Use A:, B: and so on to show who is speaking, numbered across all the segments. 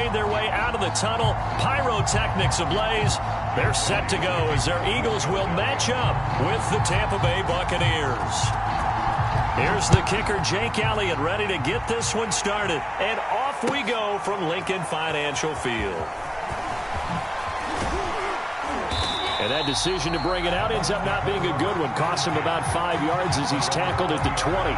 A: made their way out of the tunnel. Pyrotechnics ablaze. They're set to go as their Eagles will match up with the Tampa Bay Buccaneers. Here's the kicker, Jake Elliott, ready to get this one started. And off we go from Lincoln Financial Field. And that decision to bring it out ends up not being a good one. Costs him about 5 yards as he's tackled at the 20.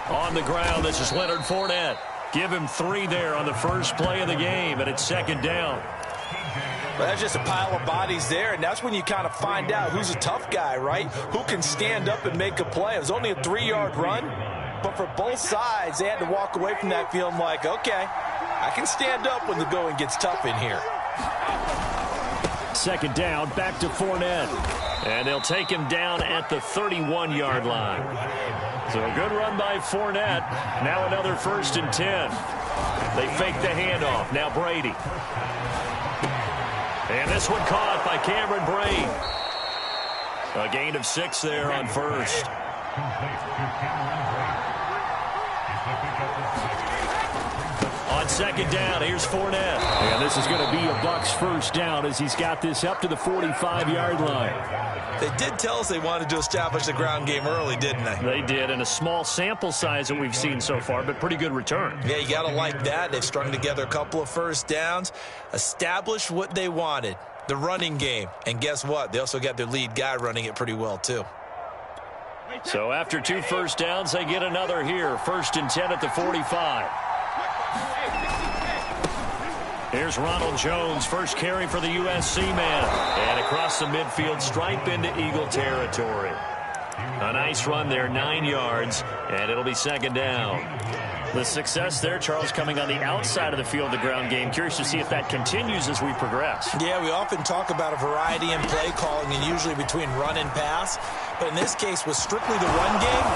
A: On the ground, this is Leonard Fournette. Give him 3 there on the first play of the game, and it's second down.
B: Well, that's just a pile of bodies there, and that's when you kind of find out who's a tough guy, right? Who can stand up and make a play. It was only a 3-yard run, but for both sides, they had to walk away from that feeling like, okay, I can stand up when the going gets tough in here.
A: Second down, back to Fournette. And they'll take him down at the 31-yard line. So a good run by Fournette. Now another 1st and 10. They fake the handoff. Now Brady. And this one caught by Cameron Brain. A gain of 6 there on first. On second down, here's Fournette. And this is going to be a Bucs first down as he's got this up to the 45-yard line.
B: They did tell us they wanted to establish the ground game early, didn't they?
A: They did, and a small sample size that we've seen so far, but pretty good return.
B: Yeah, you got to like that. They've strung together a couple of first downs, established what they wanted, the running game. And guess what? They also got their lead guy running it pretty well, too.
A: So after 2 first downs, they get another here. 1st and 10 at the 45. Here's Ronald Jones, first carry for the USC man. And across the midfield stripe into Eagle territory. A nice run there, 9 yards, and it'll be second down. The success there, Charles, coming on the outside of the field, the ground game. Curious to see if that continues as we progress.
B: Yeah, we often talk about a variety in play calling and usually between run and pass. But in this case, with strictly the run game,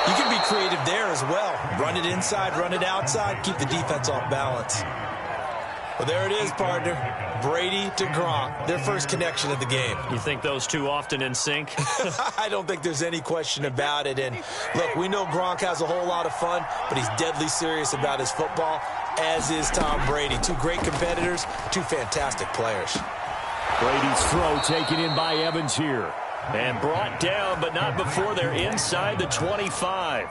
B: you can be creative there as well. Run it inside, run it outside, keep the defense off balance. Well, there it is, partner. Brady to Gronk, their first connection of the game.
A: You think those two often in sync?
B: I don't think there's any question about it. And, look, we know Gronk has a whole lot of fun, but he's deadly serious about his football, as is Tom Brady. 2 great competitors, 2 fantastic players.
A: Brady's throw taken in by Evans here. And brought down, but not before they're inside the 25.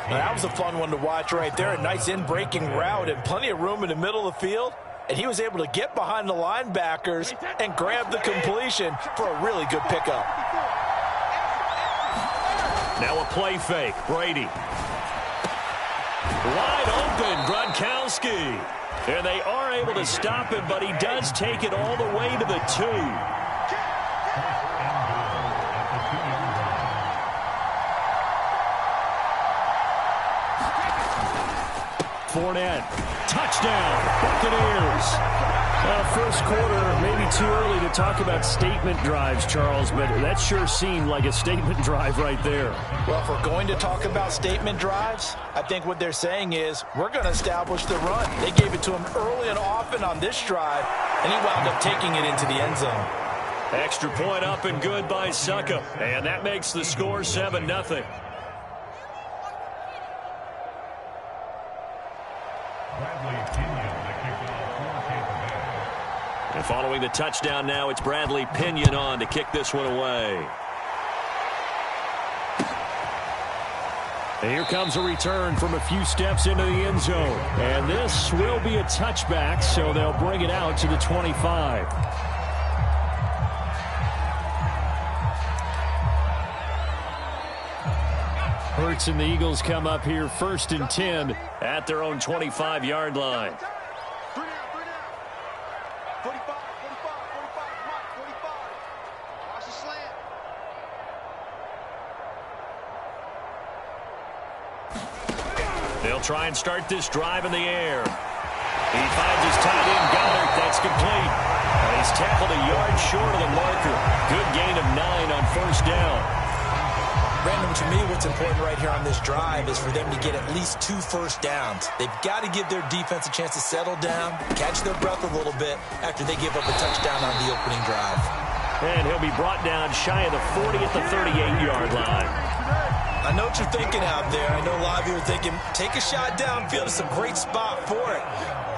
B: Now, that was a fun one to watch right there. A nice in-breaking route and plenty of room in the middle of the field. And he was able to get behind the linebackers and grab the completion for a really good pickup.
A: Now a play fake. Brady. Wide open, Gronkowski. And they are able to stop him, but he does take it all the way to the 2. Fournette, touchdown, Buccaneers. First quarter, maybe too early to talk about statement drives, Charles, but that sure seemed like a statement drive right there.
B: Well, if we're going to talk about statement drives, I think what they're saying is we're going to establish the run. They gave it to him early and often on this drive, and he wound up taking it into the end zone.
A: Extra point up and good by Succa, and that makes the score 7-0. And following the touchdown now, it's Bradley Pinion on to kick this one away. And here comes a return from a few steps into the end zone. And this will be a touchback, so they'll bring it out to the 25. Hurts and the Eagles come up here 1st and 10 at their own 25-yard line. They'll try and start this drive in the air. He finds his tight end, Goddard. That's complete. And he's tackled a yard short of the marker.
B: what's important right here on this drive is for them to get at least 2 first downs. They've got to give their defense a chance to settle down, catch their breath a little bit after they give up a touchdown on the opening drive.
A: And he'll be brought down shy of the 40 at the 38-yard line.
B: I know what you're thinking out there. I know a lot of you are thinking, take a shot downfield. It's a great spot for it.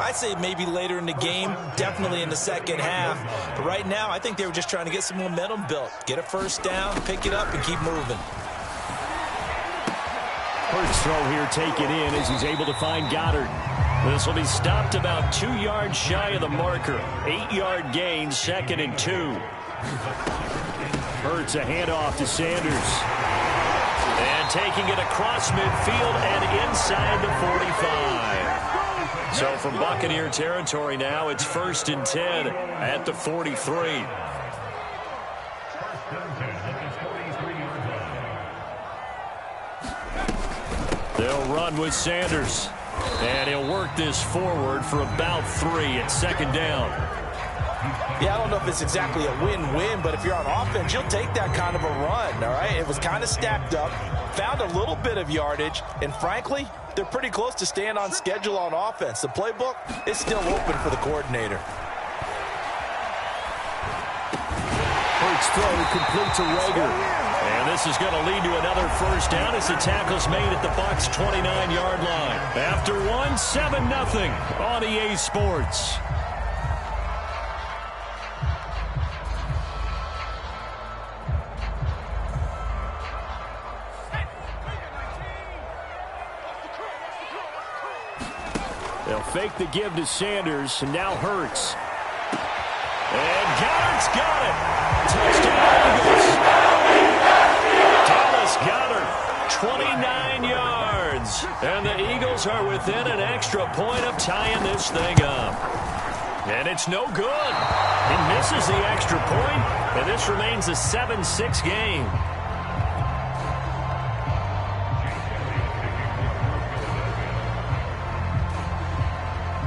B: I'd say maybe later in the game, definitely in the second half. But right now, I think they were just trying to get some momentum built. Get a first down, pick it up, and keep moving.
A: First throw here taken in as he's able to find Goddard. This will be stopped about 2 yards shy of the marker. 8-yard gain, 2nd and 2. Hurts a handoff to Sanders. And taking it across midfield and inside the 45. So from Buccaneer territory now, it's 1st and 10 at the 43. They'll run with Sanders. And he'll work this forward for about 3 at 2nd down.
B: Yeah, I don't know if it's exactly a win-win, but if you're on offense, you'll take that kind of a run, all right? It was kind of stacked up, found a little bit of yardage, and frankly, they're pretty close to staying on schedule on offense. The playbook is still open for the coordinator.
A: Hurts throw complete to Rager. And this is going to lead to another first down as the tackle's made at the Bucs' 29-yard line. After 7-0 on EA Sports. They'll fake the give to Sanders, and now Hurts. And Goddard's got it. Touchdown Eagles. Dallas Goedert, 29 yards. And the Eagles are within an extra point of tying this thing up. And it's no good. He misses the extra point, and this remains a 7-6 game.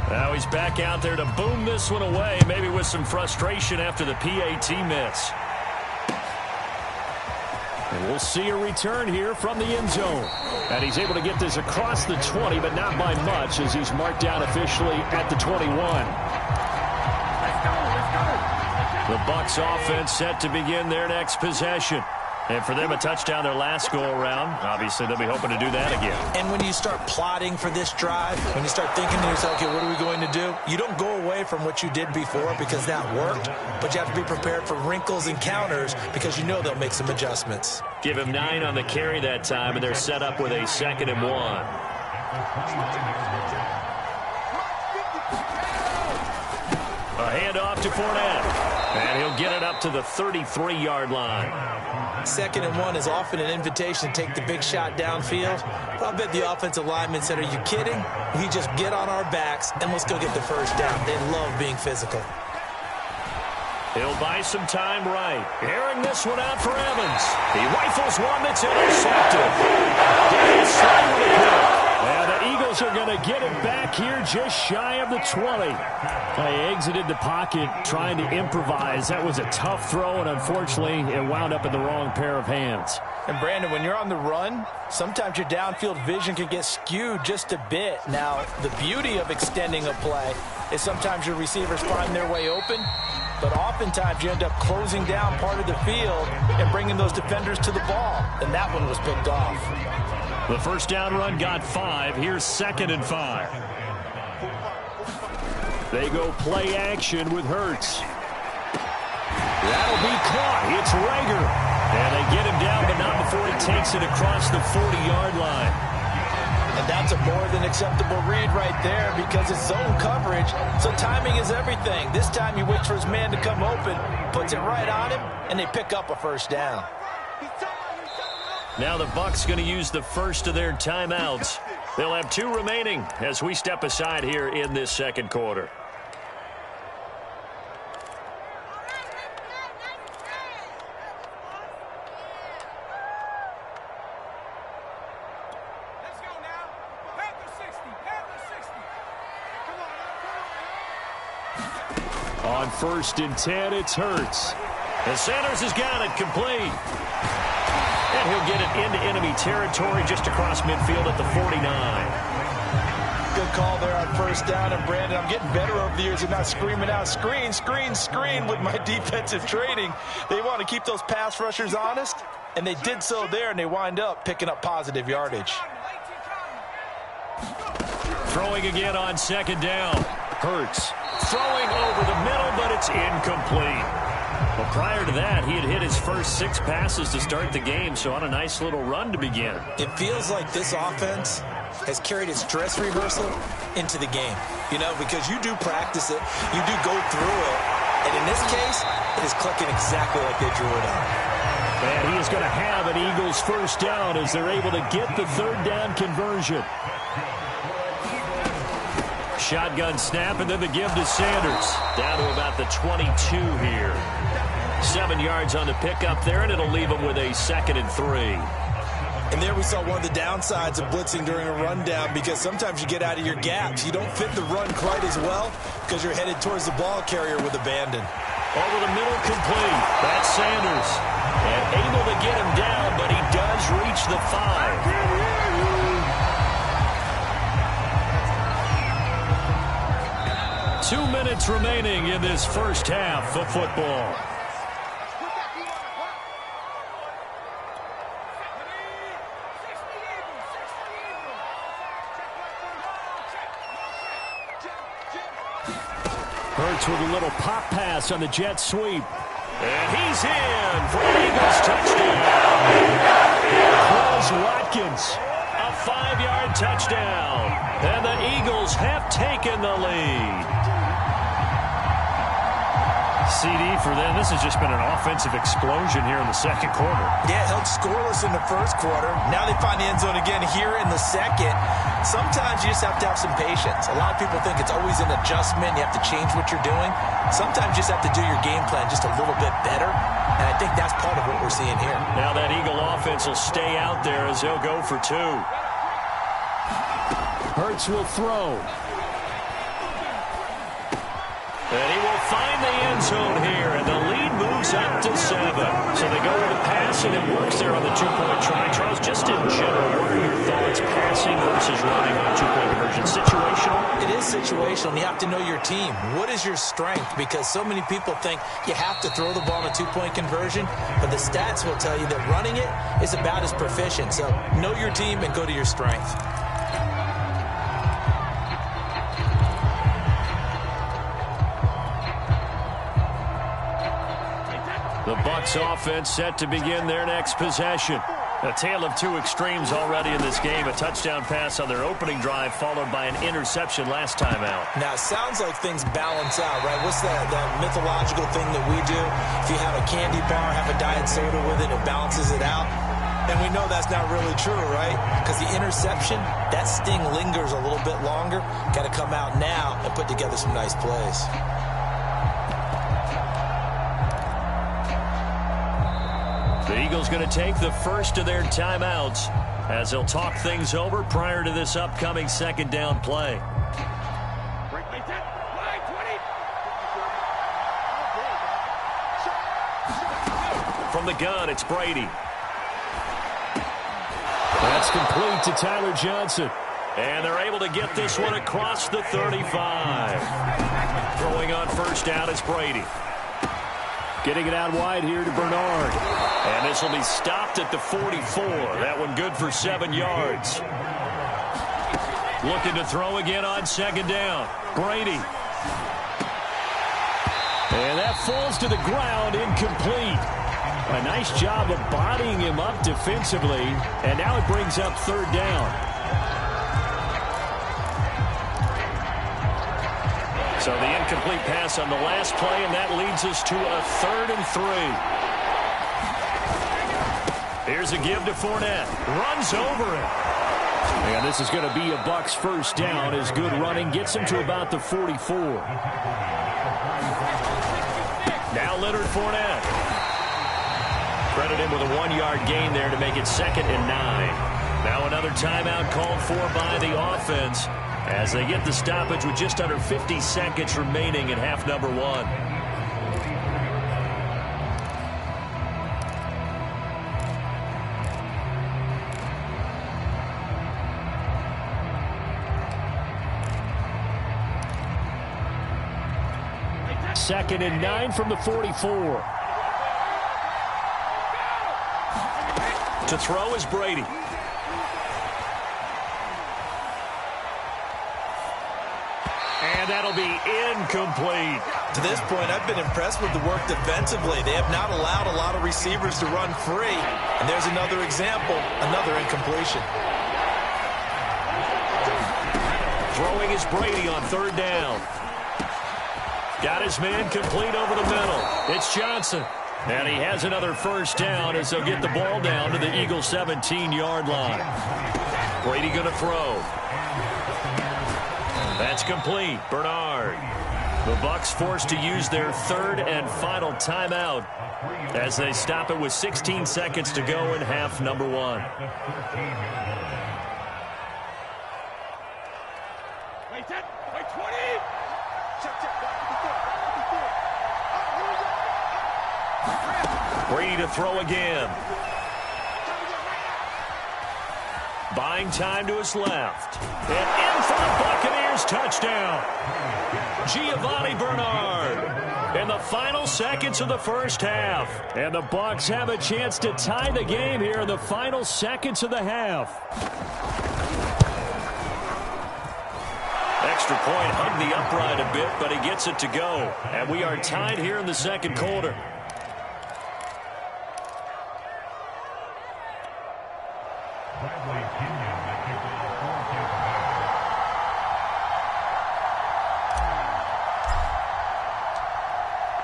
A: Now he's back out there to boom this one away, maybe with some frustration after the PAT miss. And we'll see a return here from the end zone. And he's able to get this across the 20, but not by much as he's marked down officially at the 21. The Bucs offense set to begin their next possession. And for them, a touchdown their last go-around. Obviously, they'll be hoping to do that again.
B: And when you start plotting for this drive, when you start thinking to yourself, okay, what are we going to do? You don't go away from what you did before because that worked, but you have to be prepared for wrinkles and counters because you know they'll make some adjustments.
A: Give him 9 on the carry that time, and they're set up with a 2nd and 1. A handoff to Fournette. And he'll get it up to the 33-yard line.
B: 2nd and 1 is often an invitation to take the big shot downfield. I'll bet the offensive lineman said, are you kidding? We just get on our backs and let's go get the first down. They love being physical.
A: He'll buy some time right. Airing this one out for Evans. He rifles one that's intercepted. And the Eagles are going to get it back here just shy of the 20. They exited the pocket trying to improvise. That was a tough throw, and unfortunately, it wound up in the wrong pair of hands.
B: And, Brandon, when you're on the run, sometimes your downfield vision can get skewed just a bit. Now, the beauty of extending a play is sometimes your receivers find their way open, but oftentimes you end up closing down part of the field and bringing those defenders to the ball, and that one was picked off.
A: The first down run got 5. Here's 2nd and 5. They go play action with Hurts. That'll be caught. It's Rager. And they get him down, but not before he takes it across the 40-yard line.
B: And that's a more than acceptable read right there because it's zone coverage, so timing is everything. This time he waits for his man to come open, puts it right on him, and they pick up a first down.
A: Now the Bucs going to use the first of their timeouts. They'll have 2 remaining as we step aside here in this second quarter. On 1st and 10, it's Hurts. And Sanders has got it complete. And he'll get it into enemy territory just across midfield at the 49.
B: Good call there on first down. And, Brandon, I'm getting better over the years of not screaming out, screen, screen, screen with my defensive training. They want to keep those pass rushers honest, and they did so there, and they wind up picking up positive yardage.
A: Throwing again on second down. Hurts throwing over the middle, but it's incomplete. Well, prior to that, he had hit his first 6 passes to start the game, so on a nice little run to begin.
B: It feels like this offense has carried its stress reversal into the game, you know, because you do practice it, you do go through it, and in this case, it is clicking exactly like they drew it up.
A: And he is going to have an Eagles first down as they're able to get the third down conversion. Shotgun snap, and then the give to Sanders. Down to about the 22 here. 7 yards on the pickup there, and it'll leave him with a 2nd and 3.
B: And there we saw one of the downsides of blitzing during a rundown, because sometimes you get out of your gaps. You don't fit the run quite as well because you're headed towards the ball carrier with abandon.
A: Over the middle, complete. That's Sanders. And able to get him down, but he does reach the 5. 2 minutes remaining in this first half of football. Hurts with a little pop pass on the jet sweep. And he's in for an Eagles touchdown. Chris Watkins, a 5-yard touchdown. And the Eagles have taken the lead. CD for them. This has just been an offensive explosion here in the second quarter.
B: Yeah, held scoreless in the first quarter. Now they find the end zone again here in the second. Sometimes you just have to have some patience. A lot of people think it's always an adjustment. You have to change what you're doing. Sometimes you just have to do your game plan just a little bit better. And I think that's part of what we're seeing here.
A: Now that Eagle offense will stay out there as they'll go for 2. Hurts will throw. And he will find the end zone here, and the lead moves up to 7. So they go with a pass, and it works there on the 2-point try. Charles, just in general, what are your thoughts passing versus running on 2-point conversion? Situational?
B: It is situational, and you have to know your team. What is your strength? Because so many people think you have to throw the ball in a 2-point conversion, but the stats will tell you that running it is about as proficient. So know your team and go to your strength.
A: The Bucs offense set to begin their next possession. A tale of 2 extremes already in this game. A touchdown pass on their opening drive followed by an interception last time out.
B: Now, it sounds like things balance out, right? What's that mythological thing that we do? If you have a candy bar, have a diet soda with it, it balances it out. And we know that's not really true, right? Because the interception, that sting lingers a little bit longer. Got to come out now and put together some nice plays.
A: The Eagles going to take the first of their timeouts as they'll talk things over prior to this upcoming second down play. From the gun, it's Brady. That's complete to Tyler Johnson. And they're able to get this one across the 35. Throwing on first down is Brady. Getting it out wide here to Bernard. And this will be stopped at the 44. That one good for 7 yards. Looking to throw again on second down. Brady. And that falls to the ground, incomplete. A nice job of bodying him up defensively. And now it brings up third down. So the incomplete pass on the last play, and that leads us to a 3rd and 3. Here's a give to Fournette. Runs over it. And this is going to be a Bucs first down as good running gets him to about the 44. Now Leonard Fournette. Credit him with a 1-yard gain there to make it 2nd and 9. Now another timeout called for by the offense as they get the stoppage with just under 50 seconds remaining in half number 1. 2nd and 9 from the 44. To throw is Brady. And that'll be incomplete.
B: To this point, I've been impressed with the work defensively. They have not allowed a lot of receivers to run free. And there's another example, another incompletion.
A: Throwing is Brady on 3rd down. Got his man complete over the middle. It's Johnson. And he has another 1st down as they'll get the ball down to the Eagles' 17-yard line. Brady going to throw. That's complete. Bernard. The Bucs forced to use their 3rd and final timeout as they stop it with 16 seconds to go in half number 1. Brady to throw again. Buying time to his left. And in for the Buccaneers touchdown. Giovanni Bernard in the final seconds of the 1st half. And the Bucs have a chance to tie the game here in the final seconds of the half. Extra point hugged the upright a bit, but he gets it to go. And we are tied here in the 2nd quarter.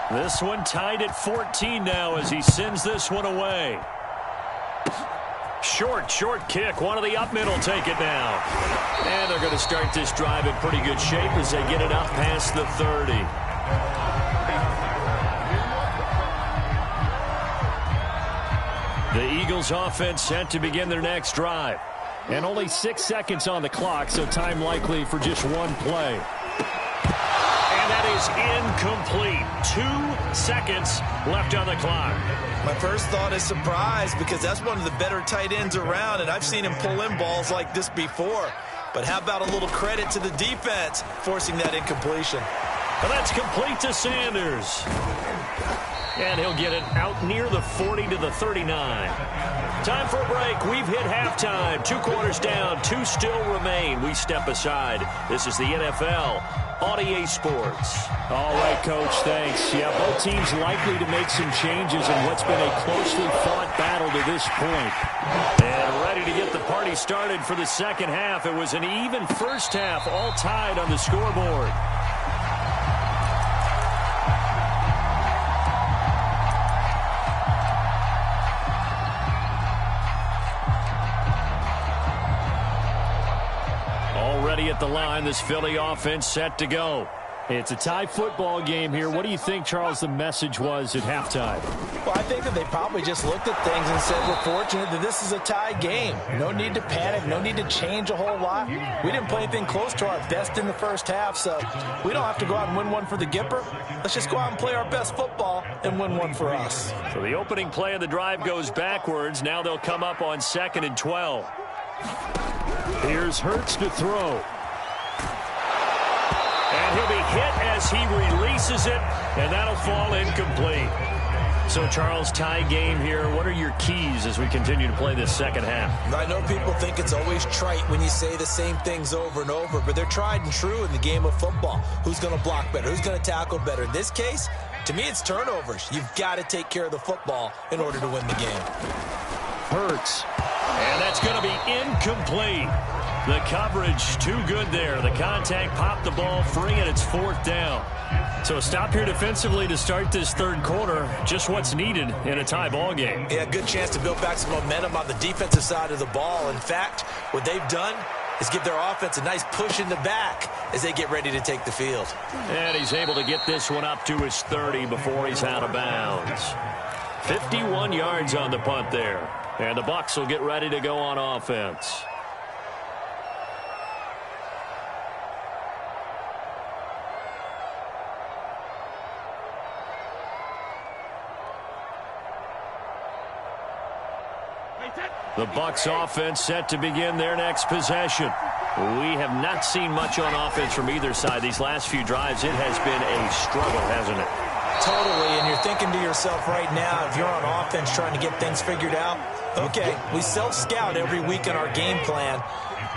A: This one tied at 14 now as he sends this one away. Short kick. One of the up middle take it now. And they're going to start this drive in pretty good shape as they get it up past the 30. The Eagles offense set to begin their next drive. And only 6 seconds on the clock, so time likely for just one play. And that is incomplete. 2 seconds left on the clock.
B: My first thought is surprise because that's one of the better tight ends around, and I've seen him pull in balls like this before. But how about a little credit to the defense forcing that incompletion?
A: Well, that's complete to Sanders. And he'll get it out near the 40 to the 39. Time for a break. We've hit halftime. 2 quarters down. 2 still remain. We step aside. This is the NFL on EA Sports.
C: All right, Coach, thanks. Yeah, both teams likely to make some changes in what's been a closely fought battle to this point.
A: And ready to get the party started for the 2nd half. It was an even 1st half, all tied on the scoreboard. Already at the line, this Philly offense set to go.
C: It's a tie football game here. What do you think, Charles, the message was at halftime?
B: Well, I think that they probably just looked at things and said, we're fortunate that this is a tie game. No need to panic. No need to change a whole lot. We didn't play anything close to our best in the 1st half, so we don't have to go out and win one for the Gipper. Let's just go out and play our best football and win one for us.
A: So the opening play of the drive goes backwards. Now they'll come up on 2nd and 12.
C: Here's Hurts to throw.
A: And he'll be hit as he releases it, and that'll fall incomplete. So, Charles, tie game here. What are your keys as we continue to play this 2nd half?
B: I know people think it's always trite when you say the same things over and over, but they're tried and true in the game of football. Who's going to block better? Who's going to tackle better? In this case, to me, it's turnovers. You've got to take care of the football in order to win the game.
C: Hurts.
A: And that's going to be incomplete. The coverage too good there. The contact popped the ball free, and it's 4th down. So a stop here defensively to start this 3rd quarter. Just what's needed in a tie ball game.
B: Yeah, good chance to build back some momentum on the defensive side of the ball. In fact, what they've done is give their offense a nice push in the back as they get ready to take the field.
A: And he's able to get this one up to his 30 before he's out of bounds. 51 yards on the punt there. And the Bucs will get ready to go on offense. The Bucs offense set to begin their next possession. We have not seen much on offense from either side. These last few drives, it has been a struggle, hasn't it?
B: Totally, and you're thinking to yourself right now, if you're on offense trying to get things figured out, okay, we self-scout every week in our game plan.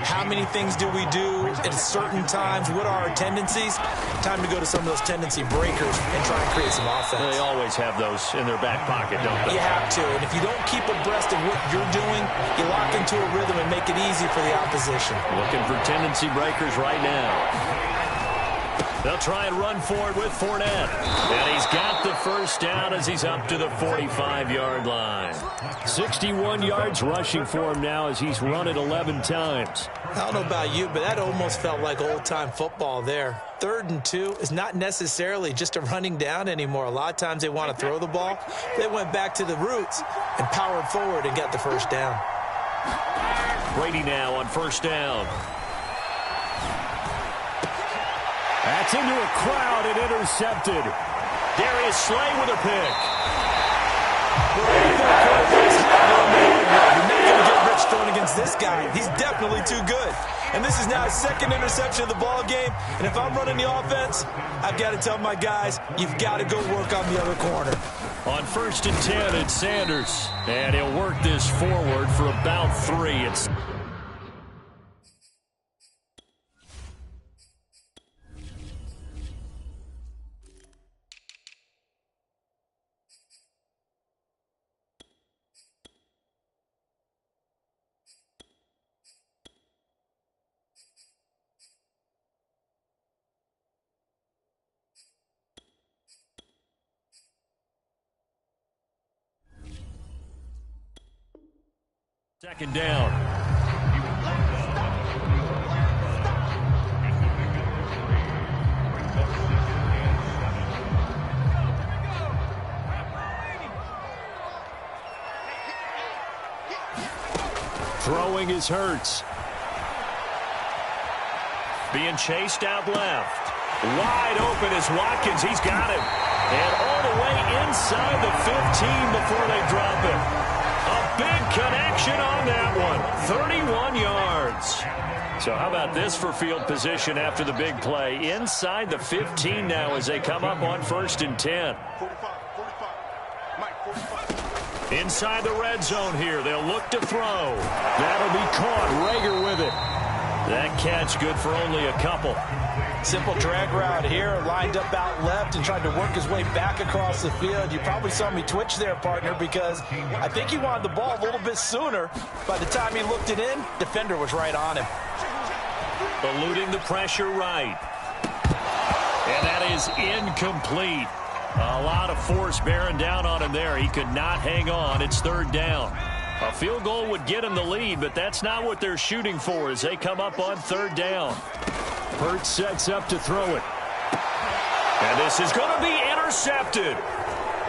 B: How many things do we do at certain times? What are our tendencies? Time to go to some of those tendency breakers and try and create some offense.
A: They always have those in their back pocket, don't they?
B: You have to, and if you don't keep abreast of what you're doing, you lock into a rhythm and make it easy for the opposition.
A: Looking for tendency breakers right now. They'll try and run for it with Fournette. And he's got the first down as he's up to the 45-yard line.
C: 61 yards rushing for him now as he's run it 11 times.
B: I don't know about you, but that almost felt like old-time football there. 3rd and 2 is not necessarily just a running down anymore. A lot of times they want to throw the ball. They went back to the roots and powered forward and got the first down.
A: Brady now on first down.
C: That's into a crowd and intercepted.
A: Darius Slay with a pick.
B: You're not going to get rich throwing against this guy. He's definitely too good. And this is now his 2nd interception of the ball game. And if I'm running the offense, I've got to tell my guys, you've got to go work on the other corner.
A: On 1st and 10, it's Sanders. And he'll work this forward for about 3. It's second down.
C: Throwing is Hurts.
A: Being chased out left. Wide open is Watkins. He's got him. And all the way inside the 15 before they drop it. A big connection on that one. 31 yards. So how about this for field position after the big play? Inside the 15 now as they come up on 1st and 10. Inside the red zone here. They'll look to throw.
C: That'll be caught. Rager with it.
A: That catch good for only a couple.
B: Simple drag route here, lined up out left and tried to work his way back across the field. You probably saw me twitch there, partner, because I think he wanted the ball a little bit sooner. By the time he looked it in, defender was right on him.
A: Eluding the pressure right. And that is incomplete. A lot of force bearing down on him there. He could not hang on. It's 3rd down. A field goal would get him the lead, but that's not what they're shooting for as they come up on 3rd down.
C: Hurts sets up to throw it.
A: And this is going to be intercepted.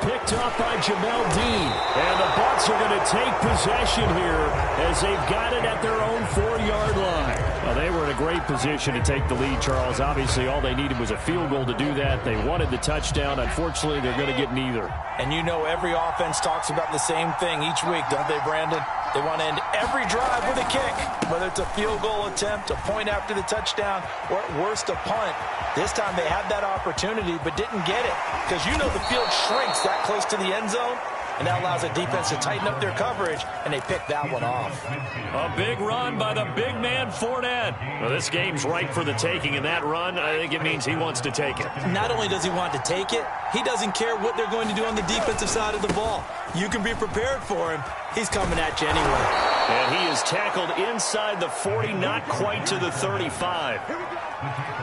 C: Picked up by Jamel Dean. And the Bucs are going to take possession here as they've got it at their own 4-yard line. Well, they were in a great position to take the lead, Charles. Obviously, all they needed was a field goal to do that. They wanted the touchdown. Unfortunately, they're going to get neither.
B: And you know every offense talks about the same thing each week, don't they, Brandon? They want to end every drive with a kick, whether it's a field goal attempt, a point after the touchdown, or at worst a punt. This time they had that opportunity but didn't get it because you know the field shrinks that close to the end zone, and that allows the defense to tighten up their coverage, and they pick that one off.
A: A big run by the big man Fournette. Well, this game's ripe for the taking, and that run, I think it means he wants to take it.
B: Not only does he want to take it, he doesn't care what they're going to do on the defensive side of the ball. You can be prepared for him. He's coming at you anyway.
A: And he is tackled inside the 40, not quite to the 35.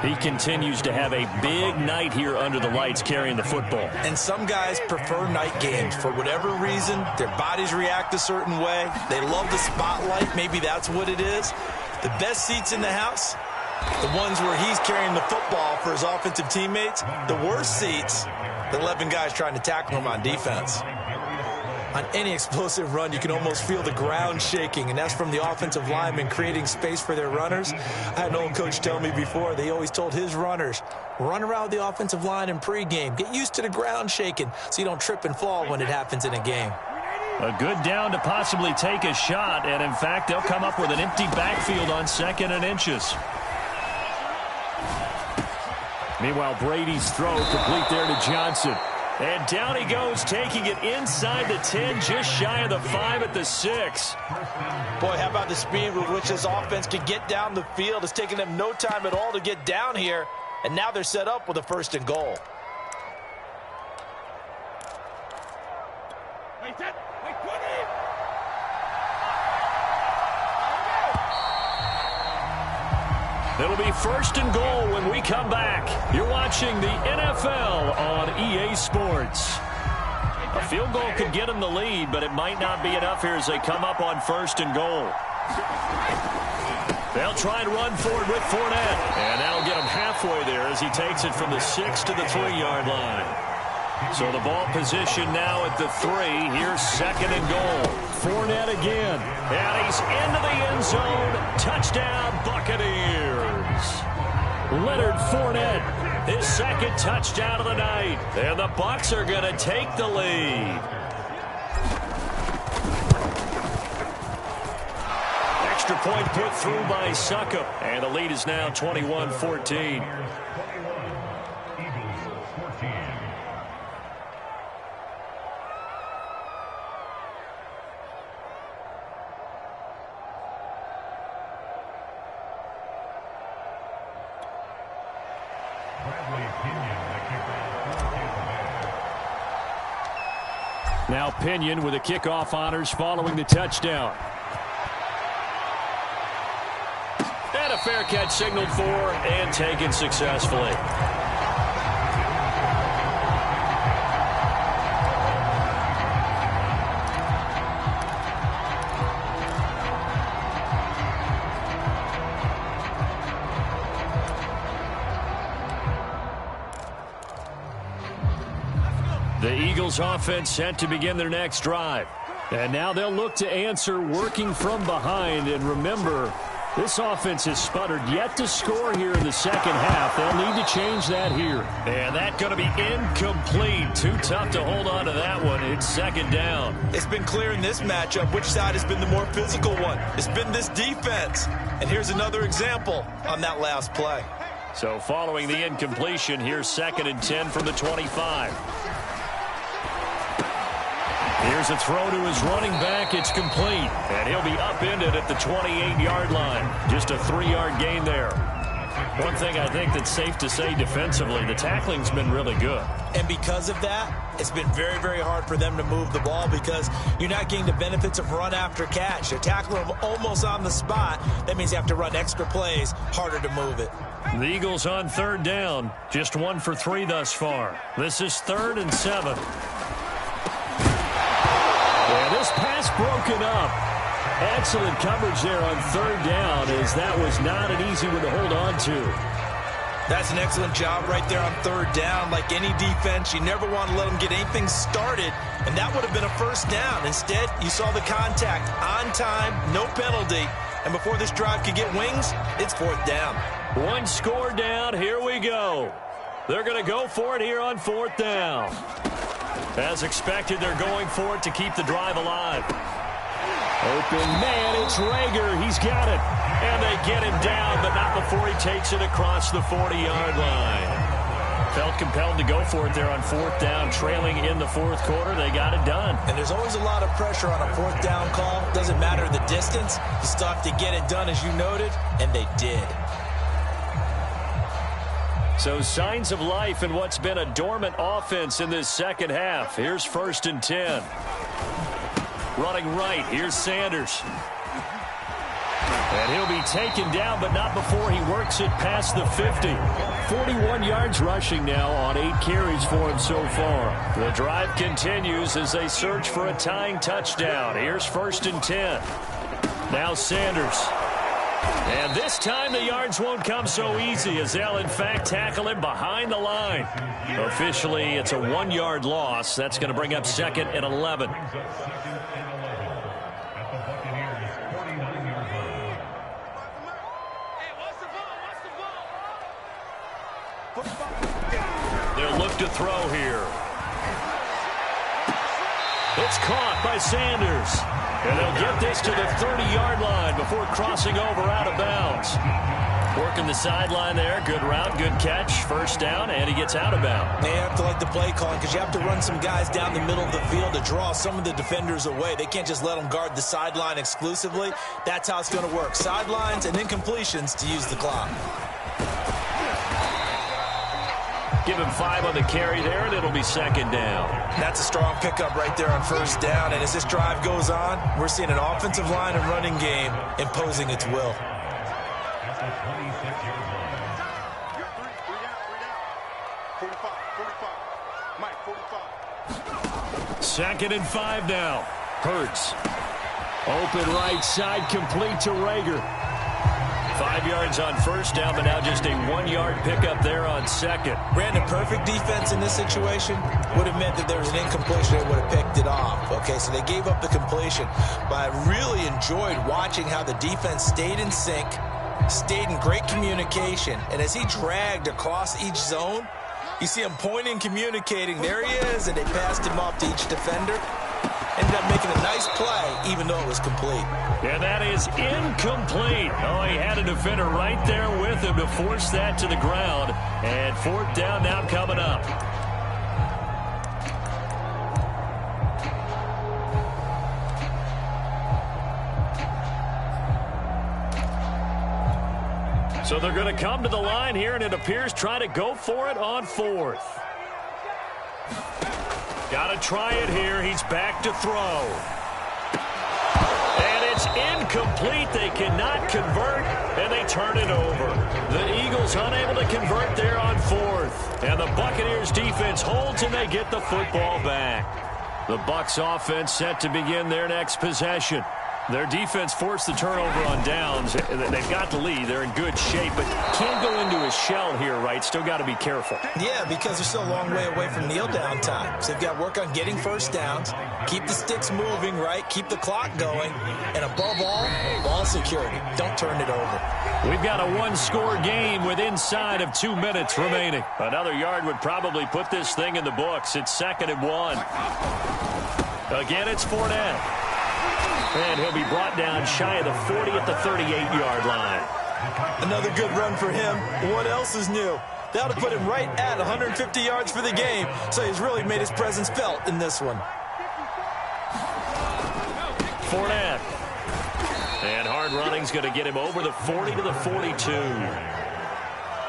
A: He continues to have a big night here under the lights carrying the football.
B: And some guys prefer night games. For whatever reason, their bodies react a certain way. They love the spotlight. Maybe that's what it is. The best seats in the house, the ones where he's carrying the football for his offensive teammates. The worst seats, the 11 guys trying to tackle him on defense. On any explosive run, you can almost feel the ground shaking, and that's from the offensive linemen creating space for their runners. I had an old coach tell me before, they always told his runners, run around the offensive line in pregame. Get used to the ground shaking so you don't trip and fall when it happens in a game.
A: A good down to possibly take a shot, and in fact, they'll come up with an empty backfield on 2nd and inches. Meanwhile, Brady's throw complete there to Johnson. And down he goes, taking it inside the 10, just shy of the 5 at the 6.
B: Boy, how about the speed with which this offense can get down the field? It's taken them no time at all to get down here, and now they're set up with a 1st and goal.
A: It'll be 1st and goal when we come back. You're watching the NFL on EA Sports. A field goal could get them the lead, but it might not be enough here as they come up on 1st and goal. They'll try and run forward with Fournette. And that'll get him halfway there as he takes it from the 6 to the 3-yard line. So the ball position now at the 3. Here's 2nd and goal. Fournette again. And he's into the end zone. Touchdown, Buccaneers. Leonard Fournette, his 2nd touchdown of the night. And the Bucs are going to take the lead. Extra point put through by Succop. And the lead is now 21-14. Now Pinion with the kickoff honors following the touchdown. And a fair catch signaled for and taken successfully. The Eagles offense set to begin their next drive. And now they'll look to answer working from behind. And remember, this offense has sputtered yet to score here in the 2nd half. They'll need to change that here. And that's going to be incomplete. Too tough to hold on to that one. It's 2nd down.
B: It's been clear in this matchup which side has been the more physical one. It's been this defense. And here's another example on that last play.
A: So following the incompletion, here's 2nd and 10 from the 25. Here's a throw to his running back. It's complete. And he'll be upended at the 28-yard line. Just a 3-yard gain there. One thing I think that's safe to say defensively, the tackling's been really good.
B: And because of that, it's been very, very hard for them to move the ball because you're not getting the benefits of run after catch. They're tackling them almost on the spot. That means you have to run extra plays, harder to move it.
A: The Eagles on 3rd down. Just 1 for 3 thus far. This is 3rd and 7. And this pass broken up. Excellent coverage there on 3rd down, as that was not an easy one to hold on to.
B: That's an excellent job right there on 3rd down. Like any defense, you never want to let them get anything started, and that would have been a 1st down. Instead, you saw the contact on time, no penalty, and before this drive could get wings, it's 4th down.
A: 1 score down. Here we go. They're going to go for it here on 4th down. As expected, they're going for it to keep the drive alive. Open man, it's Rager. He's got it. And they get him down, but not before he takes it across the 40-yard line. Felt compelled to go for it there on 4th down, trailing in the 4th quarter. They got it done.
B: And there's always a lot of pressure on a 4th down call. Doesn't matter the distance. You still have to get it done, as you noted, and they did.
A: So signs of life in what's been a dormant offense in this 2nd half. Here's 1st and 10. Running right, here's Sanders. And he'll be taken down, but not before he works it past the 50. 41 yards rushing now on 8 carries for him so far. The drive continues as they search for a tying touchdown. Here's 1st and 10. Now Sanders. And this time the yards won't come so easy as they'll, in fact, tackle him behind the line. Officially, it's a 1-yard loss. That's going to bring up 2nd and 11. They'll look to throw here. It's caught by Sanders. And they'll get this to the 30-yard line before crossing over out of bounds. Working the sideline there. Good route, good catch. First down, and he gets out of bounds.
B: They have to like the play calling because you have to run some guys down the middle of the field to draw some of the defenders away. They can't just let them guard the sideline exclusively. That's how it's going to work. Sidelines and incompletions to use the clock.
A: Give him 5 on the carry there, and it'll be second down.
B: That's a strong pickup right there on first down. And as this drive goes on, we're seeing an offensive line and running game imposing its will.
A: Second and 5 now.
C: Hurts. Open right side, complete to Rager.
A: 5 yards on first down, but now just a 1-yard pickup there on second.
B: Brandon, perfect defense in this situation would have meant that there was an incompletion. They would have picked it off. Okay, so they gave up the completion. But I really enjoyed watching how the defense stayed in sync, stayed in great communication, and as he dragged across each zone, you see him pointing, communicating. There he is, and they passed him off to each defender. Ended up making a nice play, even though it was complete.
A: And that is incomplete. Oh, he had a defender right there with him to force that to the ground. And fourth down now coming up. So they're going to come to the line here, and it appears try to go for it on fourth. Got to try it here. He's back to throw. And it's incomplete. They cannot convert, and they turn it over. The Eagles unable to convert there on fourth. And the Buccaneers defense holds, and they get the football back. The Bucs offense set to begin their next possession. Their defense forced the turnover on downs. They've got the lead. They're in good shape, but can't go into a shell here, right? Still got to be careful.
B: Yeah, because they're still a long way away from kneel down time. So they've got to work on getting first downs, keep the sticks moving, right? Keep the clock going, and above all, ball security. Don't turn it over.
A: We've got a one-score game with inside of 2 minutes remaining. Another yard would probably put this thing in the books. It's 2nd and 1. Again, it's Fournette. And he'll be brought down shy of the 40 at the 38-yard line.
B: Another good run for him. What else is new? That'll put him right at 150 yards for the game, so he's really made his presence felt in this one.
A: Fournette. And hard running's going to get him over the 40 to the 42.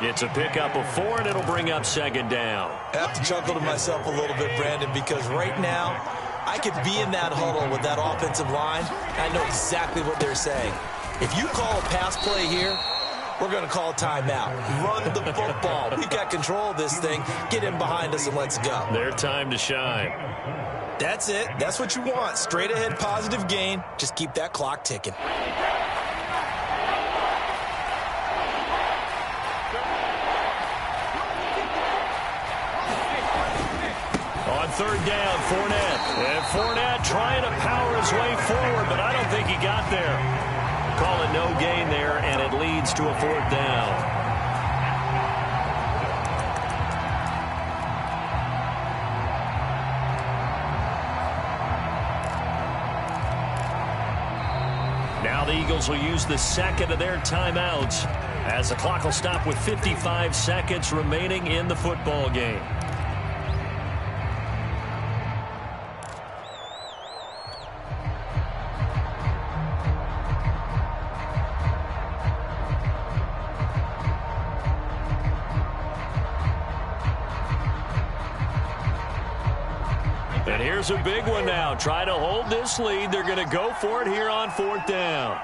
A: It's a pickup of 4, and it'll bring up second down.
B: I have to chuckle to myself a little bit, Brandon, because right now, I could be in that huddle with that offensive line. I know exactly what they're saying. If you call a pass play here, we're going to call a timeout. Run the football. We've got control of this thing. Get in behind us and let's go.
A: Their time to shine.
B: That's it. That's what you want. Straight ahead, positive gain. Just keep that clock ticking.
A: Third down, Fournette. And Fournette trying to power his way forward, but I don't think he got there. Call it no gain there, and it leads to a fourth down. Now the Eagles will use the second of their timeouts as the clock will stop with 55 seconds remaining in the football game. And here's a big one now. Try to hold this lead. They're going to go for it here on fourth down.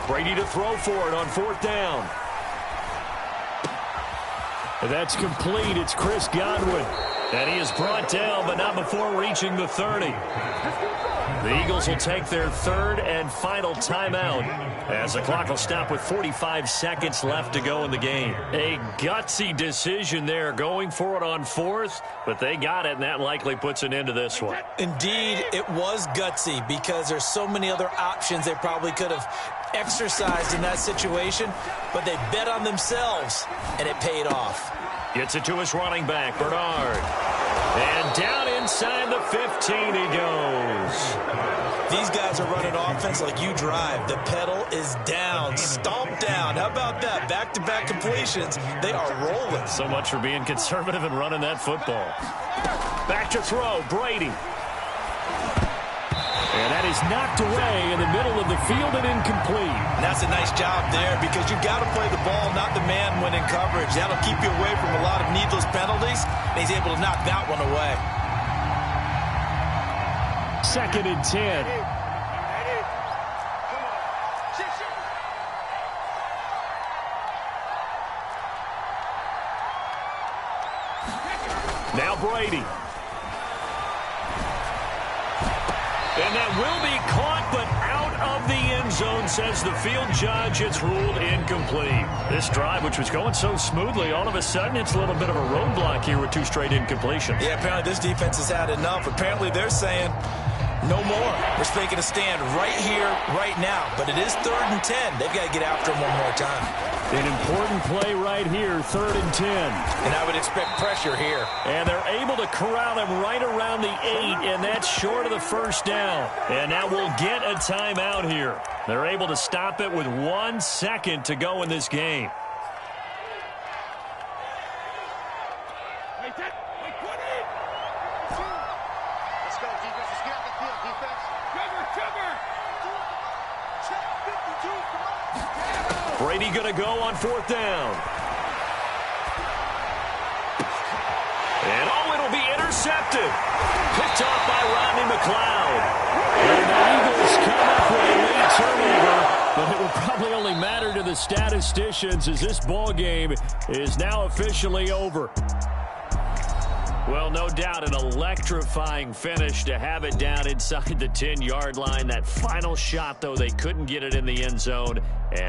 A: Brady to throw for it on fourth down.
C: That's complete. It's Chris Godwin.
A: And he is brought down, but not before reaching the 30. The Eagles will take their third and final timeout as the clock will stop with 45 seconds left to go in the game. A gutsy decision there, going for it on fourth, but they got it, and that likely puts an end to this one.
B: Indeed, it was gutsy because there's so many other options they probably could have exercised in that situation, but they bet on themselves, and it paid off.
A: Gets it to his running back, Bernard. And down inside the 15 he goes.
B: These guys are running offense like you drive. The pedal is down, stomped down. How about that? Back-to-back completions. They are rolling.
A: So much for being conservative and running that football. Back to throw, Brady.
C: And that is knocked away in the middle of the field and incomplete.
B: And that's a nice job there because you've got to play the ball, not the man when in coverage. That'll keep you away from a lot of needless penalties, and he's able to knock that one away.
C: 2nd and 10.
A: Now Brady. And that will be caught, but out of the end zone, says the field judge. It's ruled incomplete. This drive, which was going so smoothly, all of a sudden it's a little bit of a roadblock here with 2 straight incompletions.
B: Yeah, apparently this defense has had enough. Apparently they're saying no more. We're making a stand right here, right now. But it is 3rd and 10. They've got to get after him one more time.
C: An important play right here, 3rd and 10.
B: And I would expect pressure here.
C: And they're able to corral him right around the 8, and that's short of the first down.
A: And now we'll get a timeout here. They're able to stop it with 1 second to go in this game. Brady going to go on 4th down. And it'll be intercepted. Picked off by Rodney McLeod.
C: And the Eagles come up with a late turnover, but it will probably only matter to the statisticians as this ball game is now officially over.
A: Well, no doubt an electrifying finish to have it down inside the 10-yard line. That final shot, though, they couldn't get it in the end zone. And